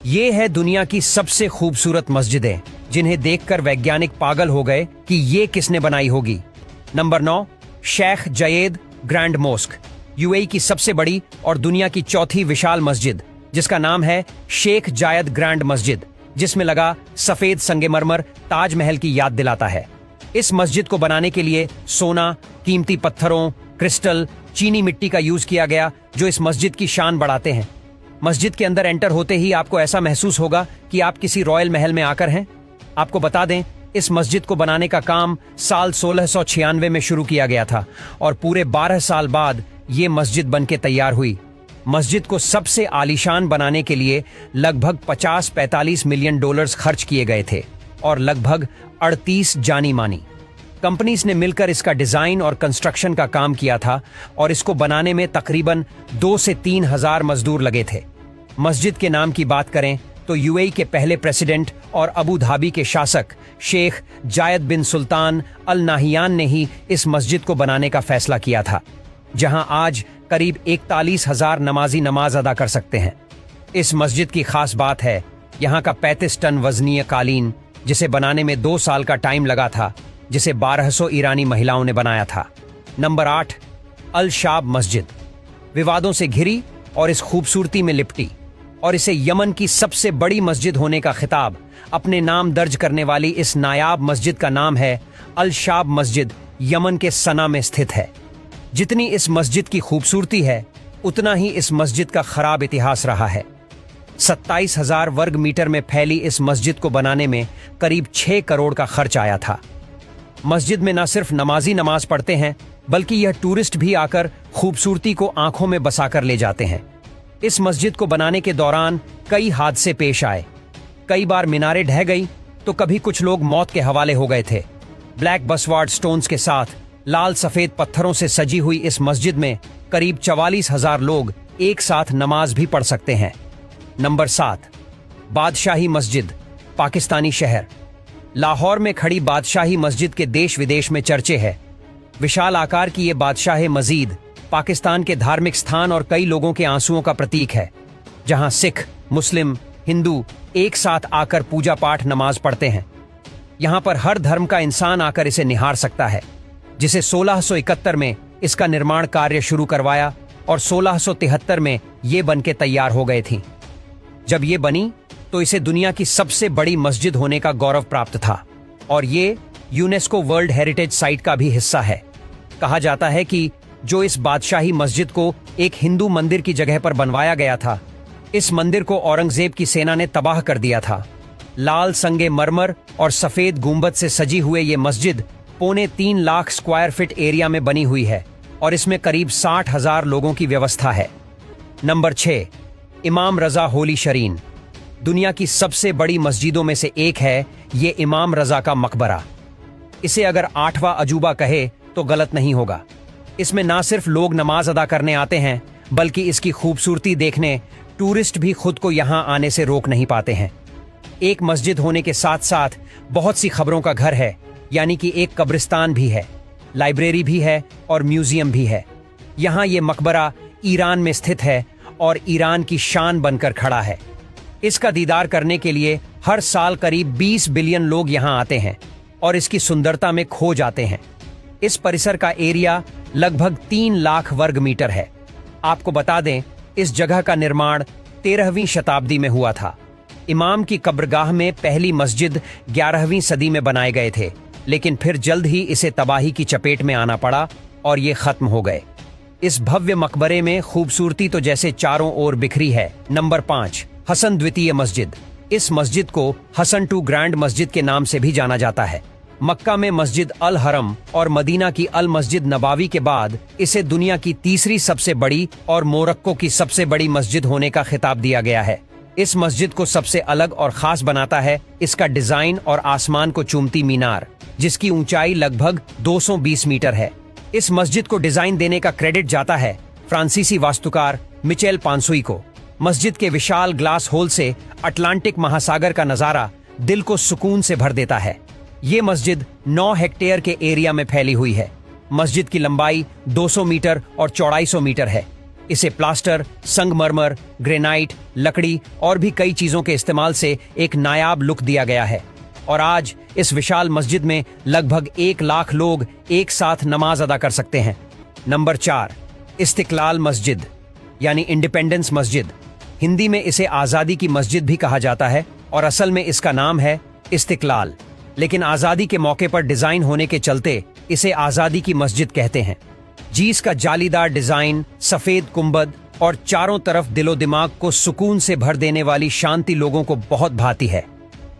ये है दुनिया की सबसे खूबसूरत मस्जिदें जिन्हें देखकर वैज्ञानिक पागल हो गए कि ये किसने बनाई होगी। Number 9, Sheikh Zayed Grand Mosque, UAE की सबसे बड़ी और दुनिया की चौथी विशाल मस्जिद, जिसका नाम है शेख जायद ग्रैंड मस्जिद, जिसमें लगा सफेद संगमरमर ताजमहल की याद दिलाता है। इस मस्जिद को बनाने के लिए सोना, कीमती पत्थरों, क्रिस्टल, चीनी मिट्टी का यूज किया गया, जो इस मस्जिद की शान बढ़ाते हैं। मस्जिद के अंदर एंटर होते ही आपको ऐसा महसूस होगा कि आप किसी रॉयल महल में आकर हैं। आपको बता दें, इस मस्जिद को बनाने का काम साल 1696 में शुरू किया गया था और पूरे 12 साल बाद ये मस्जिद बनके तैयार हुई। मस्जिद को सबसे आलीशान बनाने के लिए लगभग 50-45 मिलियन डॉलर्स खर्च किए गए थे और लगभग 38 जानी मानी कंपनीज ने मिलकर इसका डिजाइन और कंस्ट्रक्शन का काम किया था और इसको बनाने में तकरीबन 2 से 3 हजार मजदूर लगे थे। मस्जिद के नाम की बात करें तो यूएई के पहले प्रेसिडेंट और अबू धाबी के शासक शेख जायद बिन सुल्तान अल नाहियान ने ही इस मस्जिद को बनाने का फैसला किया था, जहां आज करीब 41,000 नमाजी नमाज अदा कर सकते हैं। इस मस्जिद की खास बात है यहाँ का 35 टन वजनीय कालीन, जिसे बनाने में 2 साल का टाइम लगा था, जिसे 1200 ईरानी महिलाओं ने बनाया था। नंबर 8, अल शाब मस्जिद, विवादों से घिरी और इस खूबसूरती में लिपटी और इसे यमन की सबसे बड़ी मस्जिद होने का खिताब अपने नाम दर्ज करने वाली इस नायाब मस्जिद का नाम है अल शाब मस्जिद, यमन के सना में स्थित है। जितनी इस मस्जिद की खूबसूरती है, उतना ही इस मस्जिद का खराब इतिहास रहा है। 27,000 वर्ग मीटर में फैली इस मस्जिद को बनाने में करीब 6 करोड़ का खर्च आया था। मस्जिद में न सिर्फ नमाजी नमाज पढ़ते हैं, बल्कि यह टूरिस्ट भी आकर खूबसूरती को आंखों में बसाकर ले जाते हैं। इस मस्जिद को बनाने के दौरान कई हादसे पेश आए। कई बार मीनारें ढह गई तो कभी कुछ लोग मौत के हवाले हो गए थे। ब्लैक बसवार्ड स्टोन्स के साथ लाल सफेद पत्थरों से सजी हुई इस मस्जिद में करीब 44,000 लोग एक साथ नमाज भी पढ़ सकते हैं। नंबर 7, बादशाही मस्जिद, पाकिस्तानी शहर। लाहौर में खड़ी बादशाही मस्जिद के देश विदेश में चर्चे है। विशाल आकार की ये बादशाह मस्जिद पाकिस्तान के धार्मिक स्थान और कई लोगों के आंसुओं का प्रतीक है, जहां सिख, मुस्लिम, हिंदू एक साथ आकर पूजा पाठ नमाज पढ़ते हैं। यहां पर हर धर्म का इंसान आकर इसे निहार सकता है, जिसे 1671 में इसका निर्माण कार्य शुरू करवाया और 1673 में ये बनके तैयार हो गए थी। जब ये बनी तो इसे दुनिया की सबसे बड़ी मस्जिद होने का गौरव प्राप्त था और ये यूनेस्को वर्ल्ड हेरिटेज साइट का भी हिस्सा है। कहा जाता है कि जो इस बादशाही मस्जिद को एक हिंदू मंदिर की जगह पर बनवाया गया था, इस मंदिर को औरंगजेब की सेना ने तबाह कर दिया था। लाल संगमरमर और सफेद गुंबद से सजी हुए ये मस्जिद 3.25 लाख स्क्वायर फीट एरिया में बनी हुई है और इसमें करीब 60,000 लोगों की व्यवस्था है। नंबर 6, इमाम रजा होली शरीन, दुनिया की सबसे बड़ी मस्जिदों में से एक है ये इमाम रजा का मकबरा। इसे अगर 8वां अजूबा कहे तो गलत नहीं होगा। इसमें ना सिर्फ लोग नमाज अदा करने आते हैं, बल्कि इसकी खूबसूरती देखने टूरिस्ट भी खुद को यहां आने से रोक नहीं पाते हैं। एक मस्जिद होने के साथ साथ बहुत सी खबरों का घर है, यानी कि एक कब्रिस्तान भी है, लाइब्रेरी भी है और म्यूजियम भी है। यहाँ ये मकबरा ईरान में स्थित है और ईरान की शान बनकर खड़ा है। इसका दीदार करने के लिए हर साल करीब 20 बिलियन लोग यहाँ आते हैं और इसकी सुंदरता में खो जाते हैं। इस परिसर का एरिया लगभग 3 लाख वर्ग मीटर है। आपको बता दें, इस जगह का निर्माण 13वीं शताब्दी में हुआ था। इमाम की कब्रगाह में पहली मस्जिद 11वीं सदी में बनाए गए थे, लेकिन फिर जल्द ही इसे तबाही की चपेट में आना पड़ा और ये खत्म हो गए। इस भव्य मकबरे में खूबसूरती तो जैसे चारों ओर बिखरी है। नंबर 5, हसन द्वितीय मस्जिद, इस मस्जिद को हसन टू ग्रैंड मस्जिद के नाम से भी जाना जाता है। मक्का में मस्जिद अल हरम और मदीना की अल मस्जिद नबावी के बाद इसे दुनिया की तीसरी सबसे बड़ी और मोरक्को की सबसे बड़ी मस्जिद होने का खिताब दिया गया है। इस मस्जिद को सबसे अलग और खास बनाता है इसका डिजाइन और आसमान को चूमती मीनार, जिसकी ऊंचाई लगभग 220 मीटर है। इस मस्जिद को डिजाइन देने का क्रेडिट जाता है फ्रांसीसी वास्तुकार मिचेल पांसुई को। मस्जिद के विशाल ग्लास होल से अटलांटिक महासागर का नजारा दिल को सुकून से भर देता है। ये मस्जिद 9 हेक्टेयर के एरिया में फैली हुई है। मस्जिद की लंबाई 200 मीटर और चौड़ाई 100 मीटर है। इसे प्लास्टर, संगमरमर, ग्रेनाइट, लकड़ी और भी कई चीजों के इस्तेमाल से एक नायाब लुक दिया गया है और आज इस विशाल मस्जिद में लगभग 1 लाख लोग एक साथ नमाज अदा कर सकते हैं। नंबर 4, इस्तिकलाल मस्जिद यानी इंडिपेंडेंस मस्जिद। हिंदी में इसे आजादी की मस्जिद भी कहा जाता है और असल में इसका नाम है इस्तिकलाल, लेकिन आजादी के मौके पर डिजाइन होने के चलते इसे आजादी की मस्जिद कहते हैं। जी इसका जालीदार डिजाइन, सफेद कुंबद और चारों तरफ दिलो दिमाग को सुकून से भर देने वाली शांति लोगों को बहुत भाती है।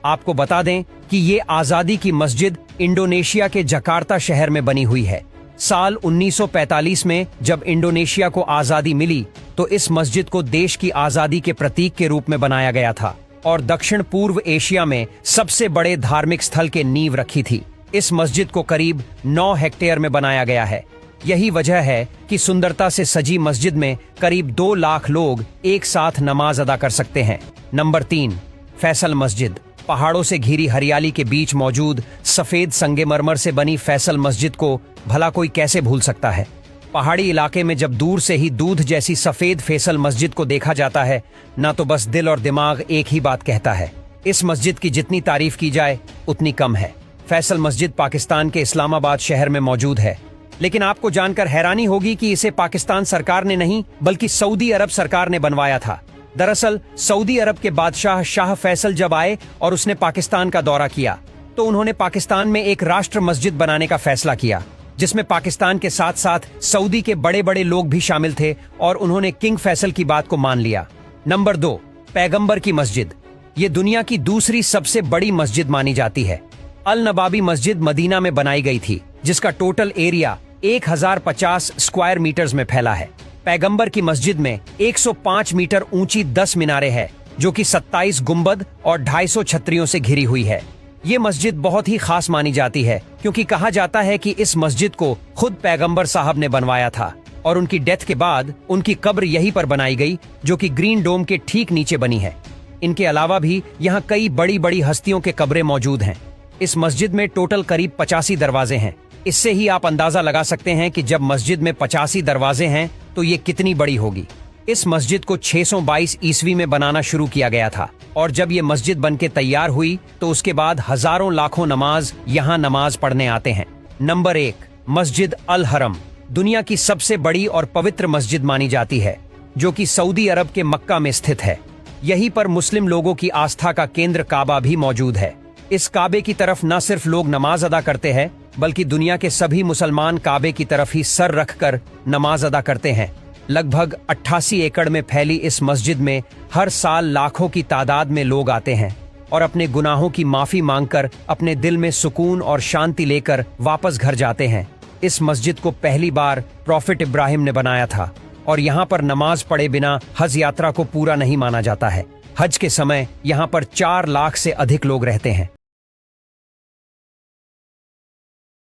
आपको बता दें कि ये आजादी की मस्जिद इंडोनेशिया के जकार्ता शहर में बनी हुई है। साल 1945 में जब इंडोनेशिया को आजादी मिली तो इस मस्जिद को देश की आजादी के प्रतीक के रूप में बनाया गया था और दक्षिण पूर्व एशिया में सबसे बड़े धार्मिक स्थल के नींव रखी थी। इस मस्जिद को करीब 9 हेक्टेयर में बनाया गया है। यही वजह है कि सुंदरता से सजी मस्जिद में करीब 2 लाख लोग एक साथ नमाज अदा कर सकते हैं। नंबर 3, फैसल मस्जिद। पहाड़ों से घिरी हरियाली के बीच मौजूद सफेद संगमरमर से बनी फैसल मस्जिद को भला कोई कैसे भूल सकता है। पहाड़ी इलाके में जब दूर से ही दूध जैसी सफेद फैसल मस्जिद को देखा जाता है ना तो बस दिल और दिमाग एक ही बात कहता है। इस मस्जिद की जितनी तारीफ की जाए उतनी कम है। फैसल मस्जिद पाकिस्तान के इस्लामाबाद शहर में मौजूद है, लेकिन आपको जानकर हैरानी होगी कि इसे पाकिस्तान सरकार ने नहीं बल्कि सऊदी अरब सरकार ने बनवाया था। दरअसल सऊदी अरब के बादशाह शाह फैसल जब आए और उसने पाकिस्तान का दौरा किया तो उन्होंने पाकिस्तान में एक राष्ट्र मस्जिद बनाने का फैसला किया, जिसमें पाकिस्तान के साथ साथ सऊदी के बड़े बड़े लोग भी शामिल थे और उन्होंने किंग फैसल की बात को मान लिया। नंबर 2, पैगंबर की मस्जिद। ये दुनिया की दूसरी सबसे बड़ी मस्जिद मानी जाती है। अल नबाबी मस्जिद मदीना में बनाई गई थी, जिसका टोटल एरिया 1050 स्क्वायर मीटर्स में फैला है। पैगंबर की मस्जिद में 105 मीटर ऊंची 10 मीनारें हैं, जो कि 27 गुंबद और 250 छतरियों से घिरी हुई है। ये मस्जिद बहुत ही खास मानी जाती है क्योंकि कहा जाता है कि इस मस्जिद को खुद पैगंबर साहब ने बनवाया था और उनकी डेथ के बाद उनकी कब्र यहीं पर बनाई गई, जो कि ग्रीन डोम के ठीक नीचे बनी है। इनके अलावा भी यहाँ कई बड़ी बड़ी हस्तियों के कब्रें मौजूद हैं। इस मस्जिद में टोटल करीब 85 दरवाजे हैं। इससे ही आप अंदाजा लगा सकते हैं कि जब मस्जिद में 85 दरवाजे हैं तो ये कितनी बड़ी होगी। इस मस्जिद को 622 ईस्वी में बनाना शुरू किया गया था और जब ये मस्जिद बनके तैयार हुई तो उसके बाद हजारों लाखों नमाज यहाँ नमाज पढ़ने आते हैं। नंबर 1, मस्जिद अल हरम। दुनिया की सबसे बड़ी और पवित्र मस्जिद मानी जाती है, जो कि सऊदी अरब के मक्का में स्थित है। यहीं पर मुस्लिम लोगों की आस्था का केंद्र काबा भी मौजूद है। इस काबे की तरफ न सिर्फ लोग नमाज अदा करते हैं बल्कि दुनिया के सभी मुसलमान काबे की तरफ ही सर रखकर नमाज अदा करते हैं। लगभग 88 एकड़ में फैली इस मस्जिद में हर साल लाखों की तादाद में लोग आते हैं और अपने गुनाहों की माफी मांगकर अपने दिल में सुकून और शांति लेकर वापस घर जाते हैं। इस मस्जिद को पहली बार प्रॉफिट इब्राहिम ने बनाया था और यहाँ पर नमाज पढ़े बिना हज यात्रा को पूरा नहीं माना जाता है। हज के समय यहाँ पर 4 लाख से अधिक लोग रहते हैं।